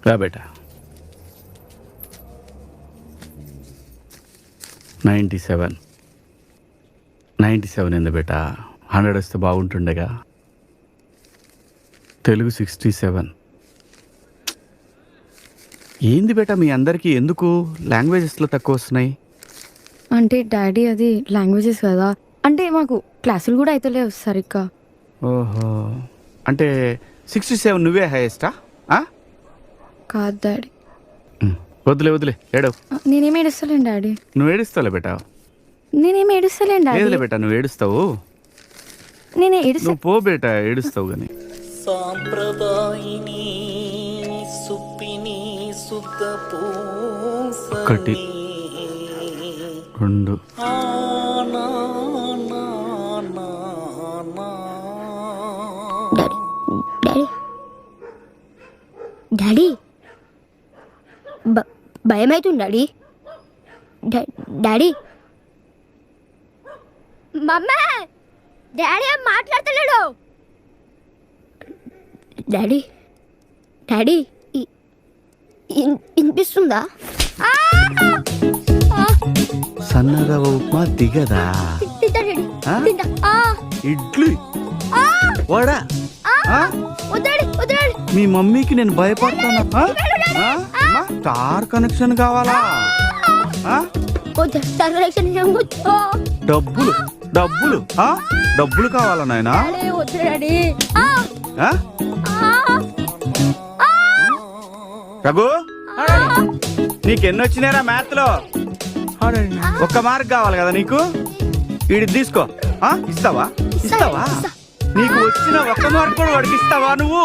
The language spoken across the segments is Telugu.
రా బేటా 97 ఏంది బేటా 100 వస్తే బాగుంటుండేగా. తెలుగు 67. ఏంది బేటా మీ అందరికీ ఎందుకు లాంగ్వేజెస్లో తక్కువ వస్తున్నాయి? అంటే డాడీ అది లాంగ్వేజెస్ కదా, అంటే మాకు క్లాసులు కూడా అయితే లేవు సరిగ్గా. ఓహో, అంటే 67 నువ్వే హైయెస్టా? కాదు డాడీ. వదిలే ఏడవు. నేనేం ఏడుస్తలేను డాడీ. నువ్వు ఏడుస్తావులే బేటా. నేనేం ఏడుస్తలేను డాడీ. లేదులే బేటా, నువ్వు ఏడుస్తావు. నేనే ఏడుస్తా. నువ్వు పో బేటా, ఏడుస్తావు కానీ. సాంప్రదాయిని సుప్పిని శుద్ధ ఒకటి 2 డాడీ డాడీ భయం అవుతుంది డాడీ. డాడీ మమ్మీ డాడీ ఏం మాట్లాడతలేడు. డాడీ డాడీ వినిపిస్తుందా? సన్నరవ ఉప్మా దిగదా? ఇడ్లీ వడా? మీ మమ్మీకి నేను భయపడతానా? స్టార్ కనెక్షన్ కావాలా? డబ్బులు డబ్బులు డబ్బులు కావాలా నాయనా? రఘు, నీకెన్నొచ్చినారా మ్యాథ్ లో? ఒక్క మార్క్ కావాలి కదా నీకు? వీడి తీసుకో. ఇస్తావా? నీకు వచ్చిన ఒక్క మార్క్ కూడా వాడికి ఇస్తావా నువ్వు?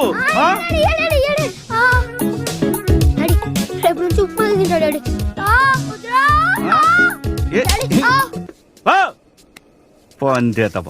పంతే తప్ప